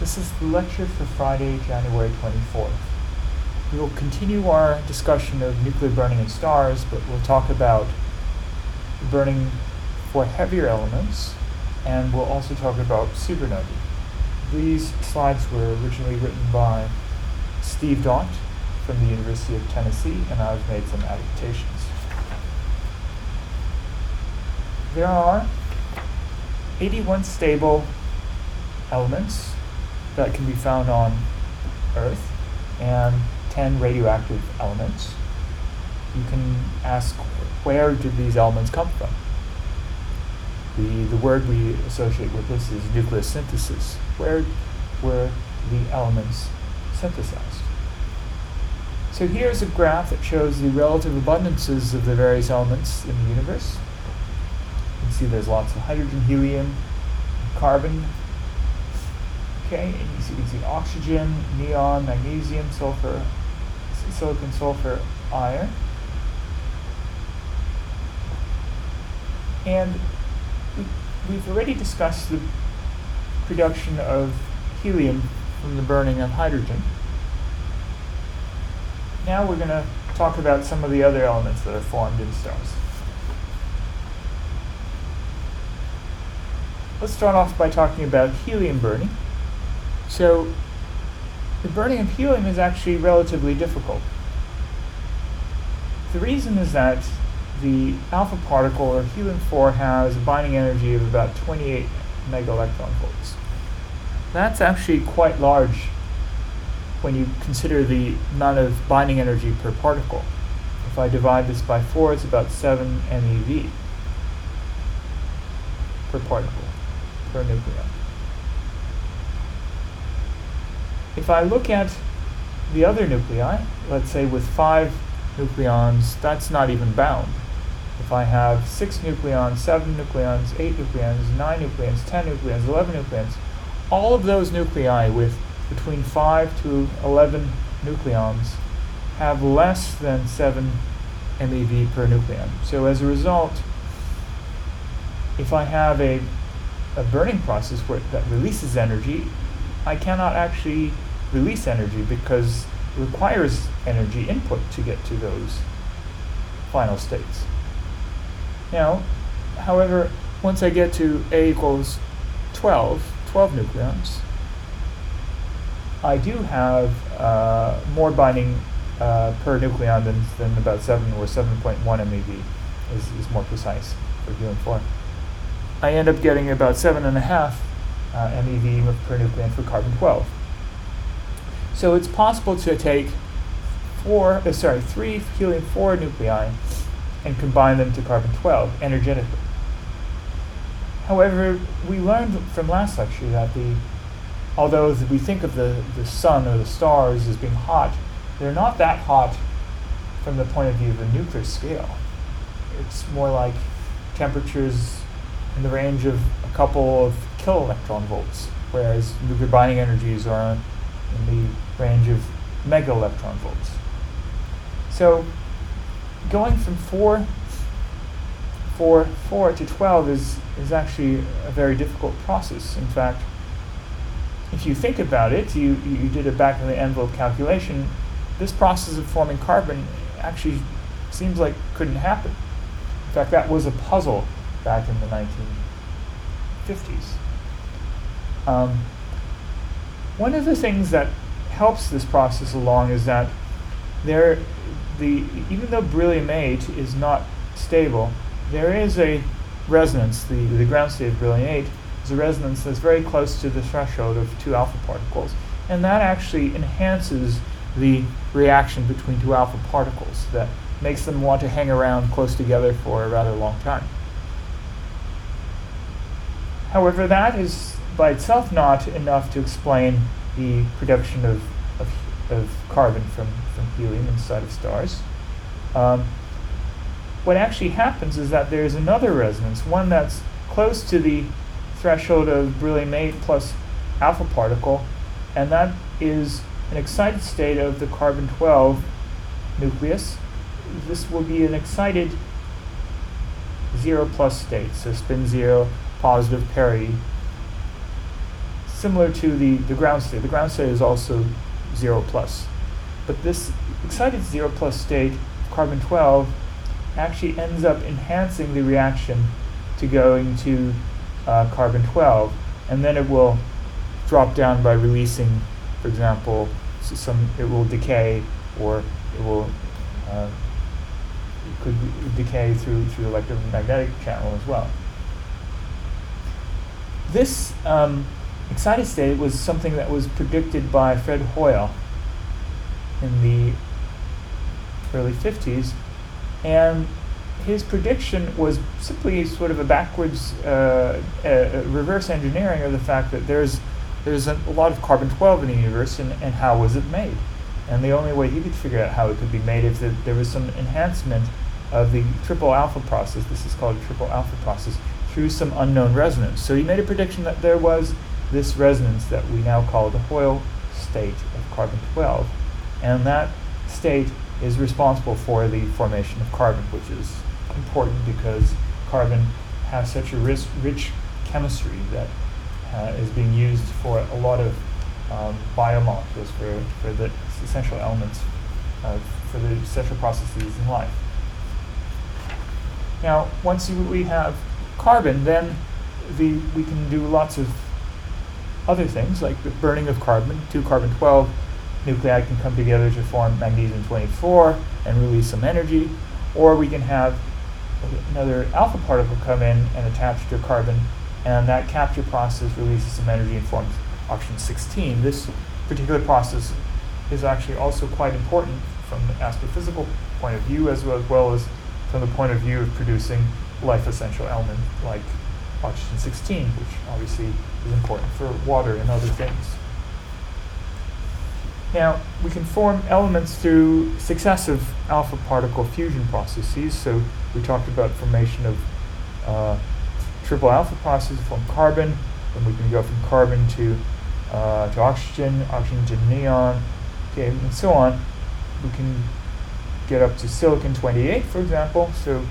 This is the lecture for Friday, January 24th. We will continue our discussion of nuclear burning in stars, but we'll talk about burning for heavier elements, and we'll also talk about supernovae. These slides were originally written by Steve Daunt from the University of Tennessee, and I've made some adaptations. There are 81 stable elements that can be found on Earth and 10 radioactive elements. You can ask, where did these elements come from? The word we associate with this is nucleosynthesis. Where were the elements synthesized? So here's a graph that shows the relative abundances of the various elements in the universe. You can see there's lots of hydrogen, helium, carbon. Okay, and you can see oxygen, neon, magnesium, sulfur, silicon, sulfur, iron. And we've already discussed the production of helium from the burning of hydrogen. Now we're going to talk about some of the other elements that are formed in stars. Let's start off by talking about helium burning. So, the burning of helium is actually relatively difficult. The reason is that the alpha particle, or helium-4, has a binding energy of about 28 megaelectron volts. That's actually quite large when you consider the amount of binding energy per particle. If I divide this by 4, it's about 7 MeV per particle, per nucleon. If I look at the other nuclei, let's say with 5 nucleons, that's not even bound. If I have 6 nucleons, 7 nucleons, 8 nucleons, 9 nucleons, 10 nucleons, 11 nucleons, all of those nuclei with between 5 to 11 nucleons have less than 7 MeV per nucleon. So as a result, if I have a burning process that releases energy, I cannot actually release energy because it requires energy input to get to those final states. Now, however, once I get to A equals 12 nucleons, I do have more binding per nucleon than about 7 or 7.1 MeV is more precise for helium-4. I end up getting about 7.5 MeV per nucleon for carbon-12. So it's possible to take 3 helium-4 nuclei and combine them to carbon-12 energetically. However, we learned from last lecture that although we think of the sun or the stars as being hot, they're not that hot from the point of view of a nuclear scale. It's more like temperatures in the range of a couple of kiloelectron volts, whereas nuclear binding energies are in the range of megaelectron volts. So going from 4 to 12 is actually a very difficult process. In fact, if you think about it, you did a back of the envelope calculation, this process of forming carbon actually seems like couldn't happen. In fact, that was a puzzle back in the 1950s. One of the things that helps this process along is that even though beryllium-8 is not stable, there is a resonance. The ground state of beryllium-8 is a resonance that's very close to the threshold of 2 alpha particles, and that actually enhances the reaction between 2 alpha particles that makes them want to hang around close together for a rather long time. However, that is by itself not enough to explain the production of carbon from helium inside of stars. What actually happens is that there's another resonance, one that's close to the threshold of beryllium-8 plus alpha particle, and that is an excited state of the carbon-12 nucleus. This will be an excited 0+ state, so spin 0, positive parity similar to the ground state. The ground state is also 0 plus. But this excited 0 plus state of carbon-12 actually ends up enhancing the reaction to going to carbon-12, and then it will drop down by releasing, for example, it will decay, or it will could decay through the electromagnetic channel as well. This excited state was something that was predicted by Fred Hoyle in the early 50s, and his prediction was simply sort of a backwards, reverse engineering of the fact that there's a lot of carbon-12 in the universe, and how was it made? And the only way he could figure out how it could be made is that there was some enhancement of the triple alpha process. This is called a triple alpha process, through some unknown resonance. So he made a prediction that there was this resonance that we now call the Hoyle state of carbon-12, and that state is responsible for the formation of carbon, which is important because carbon has such a rich chemistry that is being used for a lot of biomolecules, for the essential elements, for the essential processes in life. Now, once we have carbon, then we can do lots of other things, like the burning of carbon. 2 carbon-12 nuclei can come together to form magnesium-24 and release some energy, or we can have another alpha particle come in and attach to carbon, and that capture process releases some energy and forms oxygen-16. This particular process is actually also quite important from the astrophysical point of view, as well as from the point of view of producing life-essential elements like oxygen-16, which obviously is important for water and other things. Now, we can form elements through successive alpha particle fusion processes. So we talked about formation of triple alpha processes from carbon, and we can go from carbon to oxygen, oxygen to neon, okay, and so on. We can get up to silicon-28, for example. So,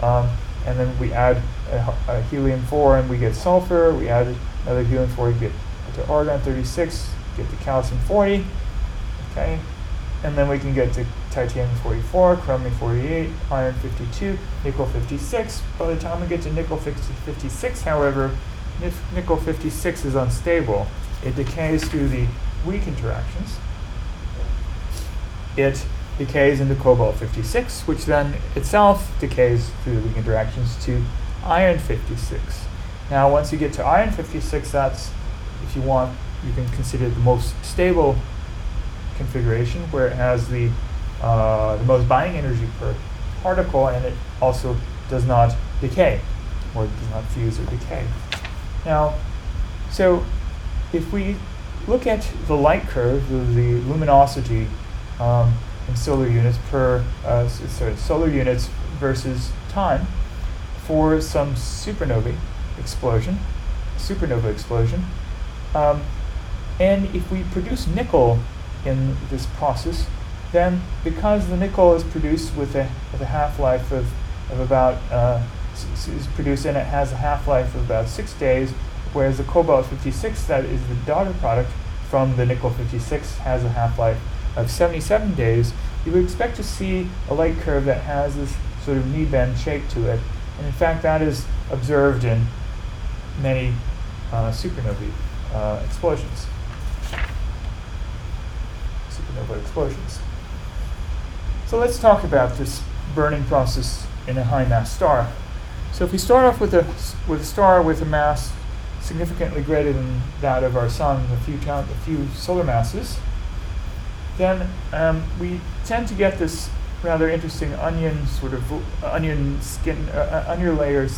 and then we add a helium-4 and we get sulfur. We add another helium-4, you get to argon-36, get to calcium-40. Okay, and then we can get to titanium-44, chromium-48, iron-52, nickel-56. By the time we get to nickel-56, however, nickel-56 is unstable. It decays through the weak interactions. It decays into cobalt-56, which then itself decays through the weak interactions to iron-56. Now, once you get to iron-56, that's, if you want, you can consider it the most stable configuration, where it has the most binding energy per particle, and it also does not decay, or does not fuse or decay. Now, so if we look at the light curve of the luminosity in solar units solar units versus time for some supernova explosion, and if we produce nickel in this process, then because the nickel is produced with a half-life of about is produced and it has a half-life of about 6 days, whereas the cobalt-56, that is the daughter product from the nickel-56, has a half-life of 77 days, you would expect to see a light curve that has this sort of knee-bend shape to it. And in fact, that is observed in many supernovae explosions. Supernova explosions. So let's talk about this burning process in a high-mass star. So if we start off with a star with a mass significantly greater than that of our sun, a few solar masses, then we tend to get this rather interesting onion layer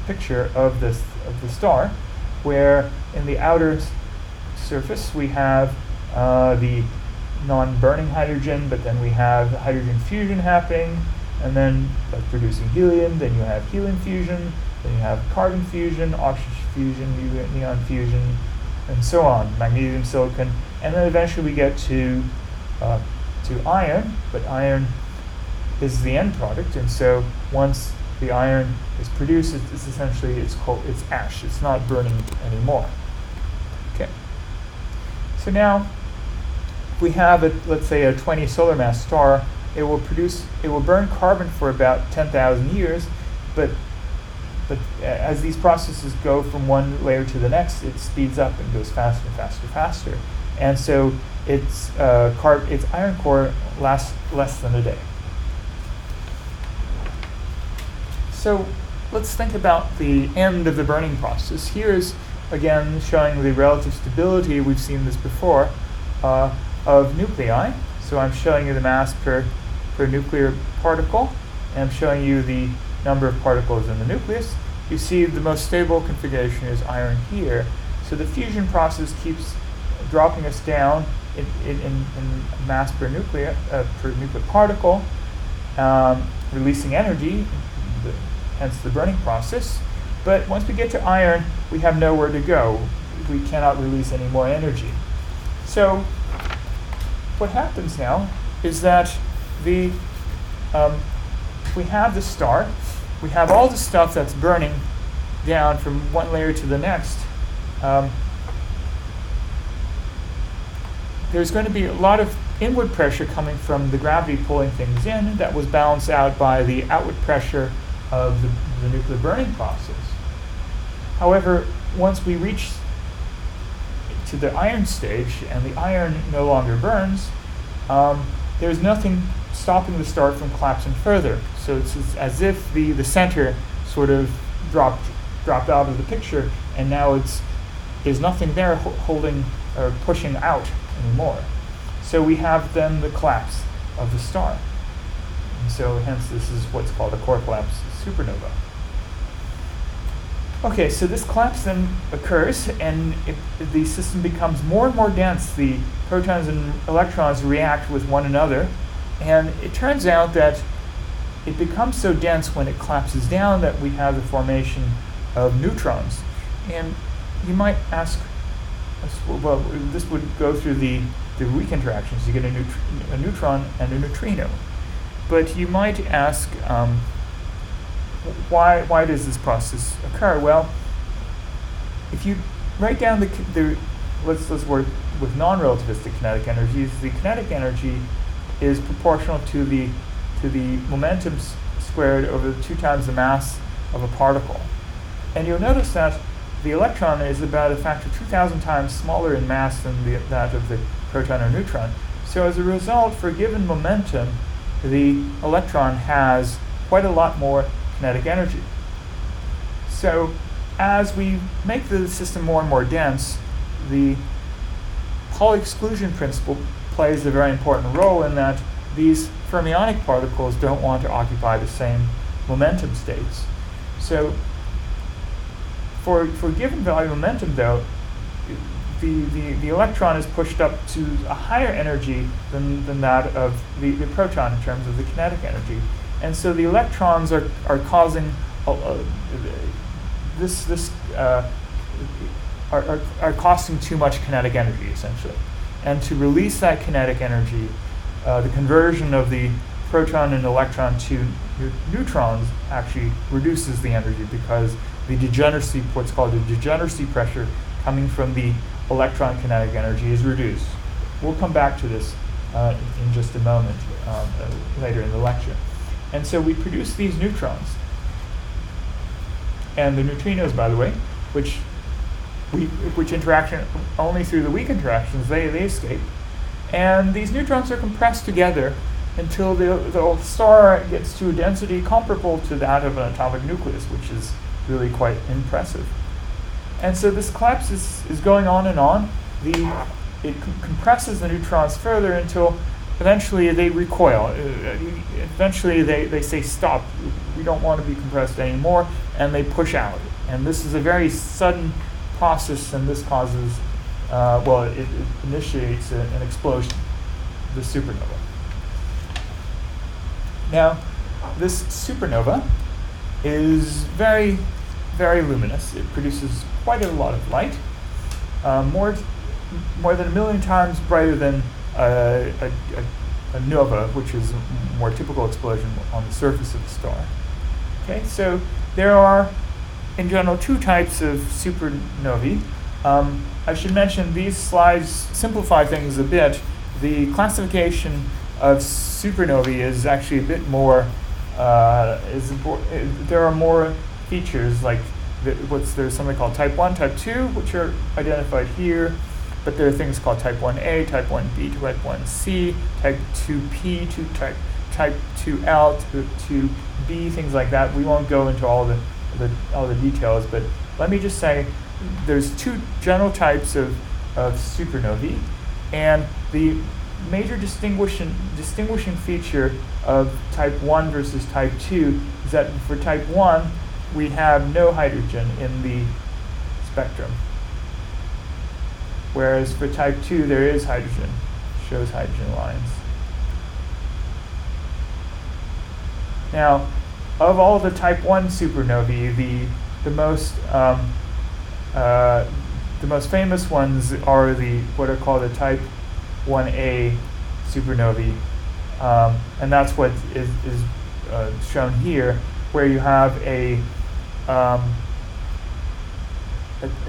picture of the star, where in the outer surface we have the non-burning hydrogen, but then we have hydrogen fusion happening, and then that's producing helium. Then you have helium fusion, then you have carbon fusion, oxygen fusion, neon fusion, and so on, magnesium, silicon, and then eventually we get to iron, but iron is the end product, and so once the iron is produced, it's essentially it's ash. It's not burning anymore. Okay. So now, if we have let's say a 20 solar mass star, it will burn carbon for about 10,000 years, but as these processes go from one layer to the next, it speeds up and goes faster and faster and faster. And so its iron core lasts less than a day. So let's think about the end of the burning process. Here's, again, showing the relative stability, we've seen this before, of nuclei. So I'm showing you the mass per nuclear particle, and I'm showing you the number of particles in the nucleus. You see the most stable configuration is iron here. So the fusion process keeps dropping us down in mass per nuclear particle, releasing energy, hence the burning process. But once we get to iron, we have nowhere to go. We cannot release any more energy. So what happens now is that we have the star, we have all the stuff that's burning down from one layer to the next. There's going to be a lot of inward pressure coming from the gravity pulling things in that was balanced out by the outward pressure of the nuclear burning process. However, once we reach to the iron stage and the iron no longer burns, there's nothing stopping the star from collapsing further. So it's as if the center sort of dropped out of the picture, and now there's nothing there holding or pushing out anymore. So we have then the collapse of the star. And so hence this is what's called a core collapse supernova. Okay, so this collapse then occurs, and the system becomes more and more dense. The protons and electrons react with one another, and it turns out that it becomes so dense when it collapses down that we have the formation of neutrons. And you might ask, well, this would go through the weak interactions. You get a neutron and a neutrino. But you might ask, why does this process occur? Well, if you write down let's work with non-relativistic kinetic energies. The kinetic energy is proportional to the momentum squared over 2 times the mass of a particle. And you'll notice that the electron is about a factor 2,000 times smaller in mass than that of the proton or neutron. So as a result, for a given momentum, the electron has quite a lot more kinetic energy. So as we make the system more and more dense, the Pauli exclusion principle plays a very important role in that these fermionic particles don't want to occupy the same momentum states. So for a given value momentum, though, the electron is pushed up to a higher energy than that of the proton in terms of the kinetic energy. And so the electrons are causing are costing too much kinetic energy, essentially. And to release that kinetic energy, the conversion of the proton and electron to neutrons actually reduces the energy, because the degeneracy, what's called the degeneracy pressure coming from the electron kinetic energy, is reduced. We'll come back to this in just a moment later in the lecture. And so we produce these neutrons. And the neutrinos, by the way, which interaction only through the weak interactions, they escape. And these neutrons are compressed together until the star gets to a density comparable to that of an atomic nucleus, which is really quite impressive. And so this collapse is going on and on. It compresses the neutrons further until eventually they recoil. Eventually they say, stop, we don't want to be compressed anymore, and they push out. And this is a very sudden process, and this causes, it initiates an explosion, the supernova. Now, this supernova is very, very luminous. It produces quite a lot of light, more than 1 million times brighter than a nova, which is a more typical explosion on the surface of the star. Okay, so there are, in general, two types of supernovae. I should mention these slides simplify things a bit. The classification of supernovae is actually a bit more, there are more features like there's something called type 1, type 2, which are identified here, but there are things called type 1a, type 1b, type 1c, type 2p, type 2l, 2b, things like that. We won't go into all the details, but let me just say there's two general types of supernovae, and the major distinguishing feature of type 1 versus type 2 is that for type 1 we have no hydrogen in the spectrum, whereas for type 2 there is hydrogen, shows hydrogen lines. Now, of all the type 1 supernovae, the most famous ones are what are called the type 1a supernovae, and that's what is shown here, where you have a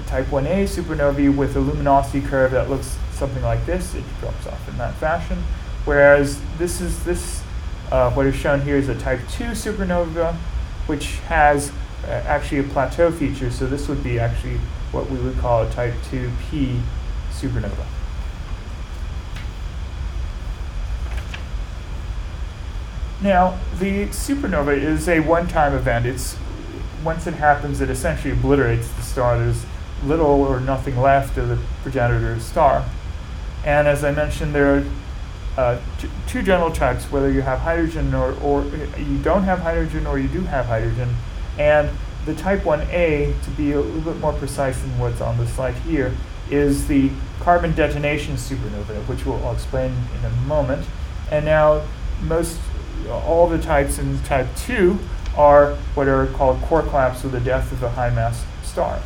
type 1a supernovae with a luminosity curve that looks something like this. It drops off in that fashion, whereas what is shown here is a type 2 supernova, which has actually a plateau feature, so this would be actually what we would call a type 2p supernova. Now, the supernova is a one-time event. Once it happens, it essentially obliterates the star. There's little or nothing left of the progenitor star. And as I mentioned, there are two general types, whether you have hydrogen or you don't have hydrogen, or you do have hydrogen. And the type 1a, to be a little bit more precise than what's on the slide here, is the carbon detonation supernova, which I'll explain in a moment. And now all the types in type 2 are what are called core collapse, or the death of a high mass star.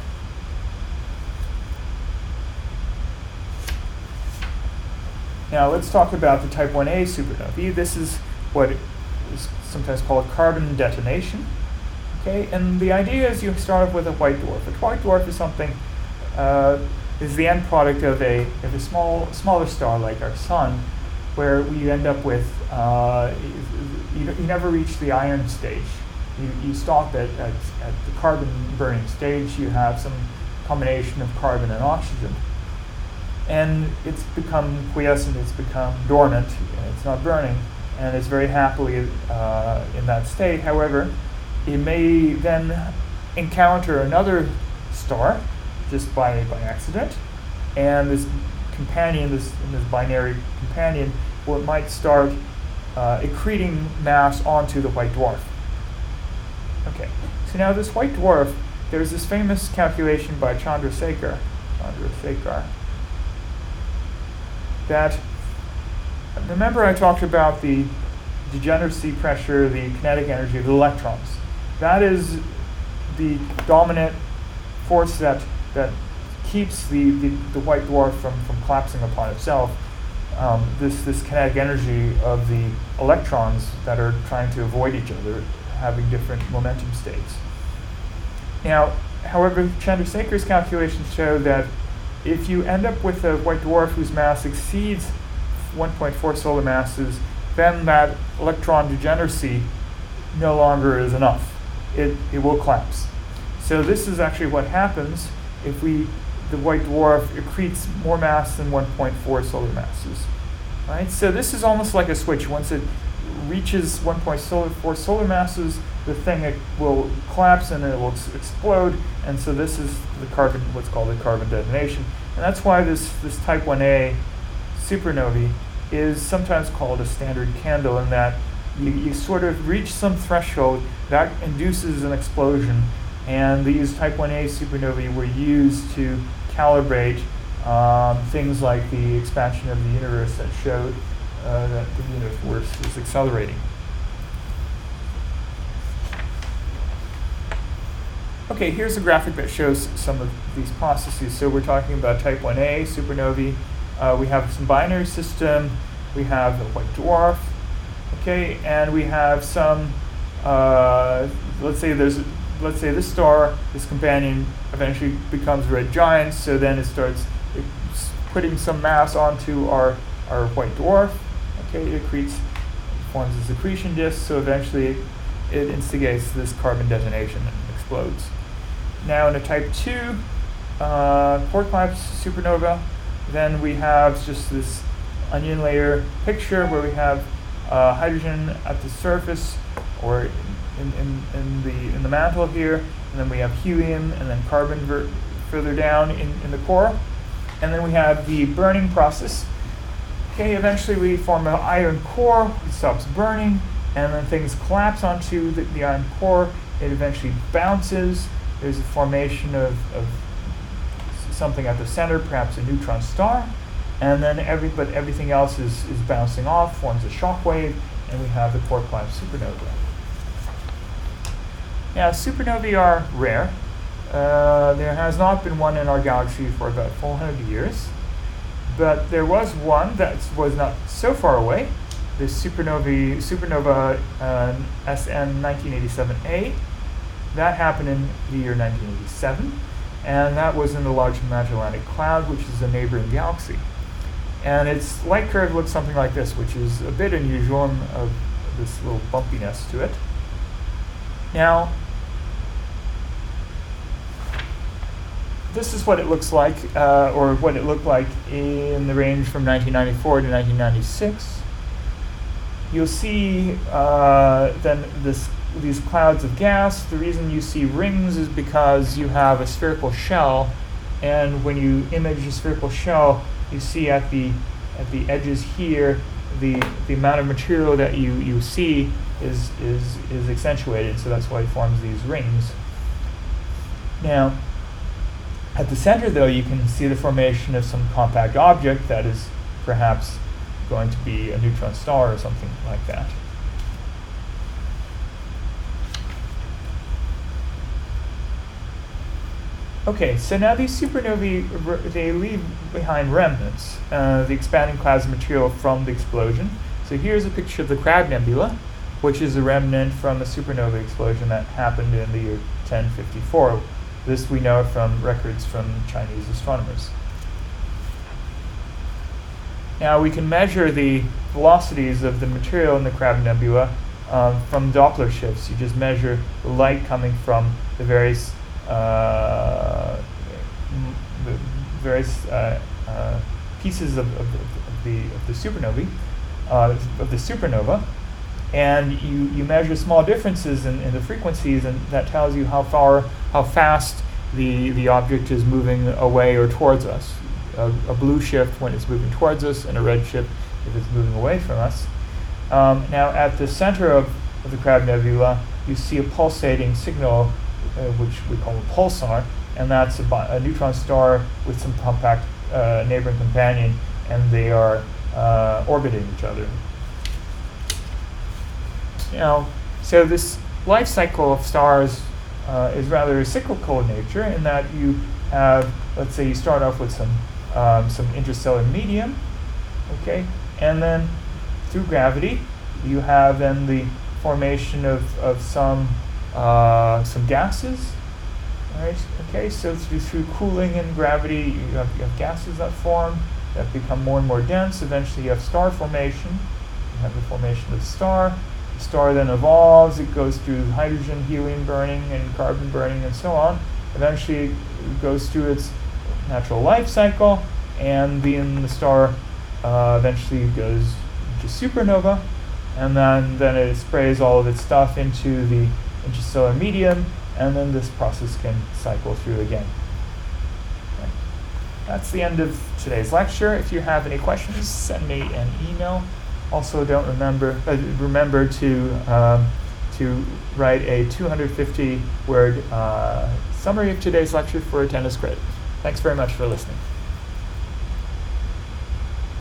Now let's talk about the type 1a supernovae. This is what is sometimes called carbon detonation. Okay, and the idea is you start off with a white dwarf. A white dwarf is something is the end product of a smaller star like our sun, where we end up with you never reach the iron stage. You stop at the carbon burning stage. You have some combination of carbon and oxygen, and it's become quiescent. It's become dormant. And it's not burning, and it's very happily in that state. However, it may then encounter another star just by accident, and this companion, this binary companion, might start accreting mass onto the white dwarf. Okay, so now this white dwarf, there's this famous calculation by Chandrasekhar, that, remember I talked about the degeneracy pressure, the kinetic energy of the electrons. That is the dominant force that keeps the white dwarf from collapsing upon itself. This kinetic energy of the electrons that are trying to avoid each other, having different momentum states. Now, however, Chandrasekhar's calculations show that if you end up with a white dwarf whose mass exceeds 1.4 solar masses, then that electron degeneracy no longer is enough. It will collapse. So this is actually what happens if the white dwarf accretes more mass than 1.4 solar masses. Right? So this is almost like a switch. Once it reaches 1.4 solar masses, the thing will collapse and it will explode. And so this is what's called the carbon detonation. And that's why this type 1a supernovae is sometimes called a standard candle, in that you sort of reach some threshold that induces an explosion. And these type 1a supernovae were used to calibrate things like the expansion of the universe that showed that the universe is accelerating. Okay, here's a graphic that shows some of these processes. So we're talking about type 1a supernovae. We have some binary system. We have a white dwarf. Okay, and we have some let's say this star, this companion, eventually becomes a red giant. So then it starts putting some mass onto our white dwarf. Okay, it forms a accretion disk. So eventually, it instigates this carbon detonation and explodes. Now in a type 2 core collapse supernova, then we have just this onion layer picture where we have hydrogen at the surface or in the mantle here, and then we have helium and then carbon further down in the core, and then we have the burning process. Okay, eventually we form an iron core, it stops burning, and then things collapse onto the iron core. It eventually bounces. There's a formation of something at the center, perhaps a neutron star, and then everything else is bouncing off, forms a shock wave, and we have the core collapse supernova. Now, supernovae are rare. There has not been one in our galaxy for about 400 years, but there was one that was not so far away, the supernova SN 1987A. That happened in the year 1987, and that was in the Large Magellanic Cloud, which is a neighboring galaxy. And its light curve looks something like this, which is a bit unusual and of this little bumpiness to it. Now, this is what it looks like, or what it looked like in the range from 1994 to 1996. You'll see then these clouds of gas. The reason you see rings is because you have a spherical shell, and when you image a spherical shell, you see at the edges here the amount of material that you see is accentuated, so that's why it forms these rings. Now, at the center, though, you can see the formation of some compact object that is perhaps going to be a neutron star or something like that. Okay, so now these supernovae, they leave behind remnants, the expanding clouds of material from the explosion. So here's a picture of the Crab Nebula, which is a remnant from a supernova explosion that happened in the year 1054. This we know from records from Chinese astronomers. Now we can measure the velocities of the material in the Crab Nebula from Doppler shifts. You just measure the light coming from the various pieces of the supernova, and you measure small differences in the frequencies, and that tells you how fast the object is moving away or towards us. A blue shift when it's moving towards us, and a red shift if it's moving away from us. Now at the center of the Crab Nebula, you see a pulsating signal, which we call a pulsar, and that's a neutron star with some compact neighboring companion, and they are orbiting each other. Now, so this life cycle of stars is rather cyclical in nature, in that you have, let's say, you start off with some interstellar medium, okay, and then through gravity, you have then the formation of some gases, right? Okay, so through cooling and gravity, you have gases that form that become more and more dense. Eventually, you have star formation. You have the formation of the star. The star then evolves. It goes through hydrogen, helium burning, and carbon burning, and so on. Eventually, it goes through its natural life cycle, and the star eventually goes into supernova, and then it sprays all of its stuff into the interstellar medium, and then this process can cycle through again. Okay. That's the end of today's lecture. If you have any questions, send me an email. Also, remember to write a 250-word summary of today's lecture for attendance credit. Thanks very much for listening.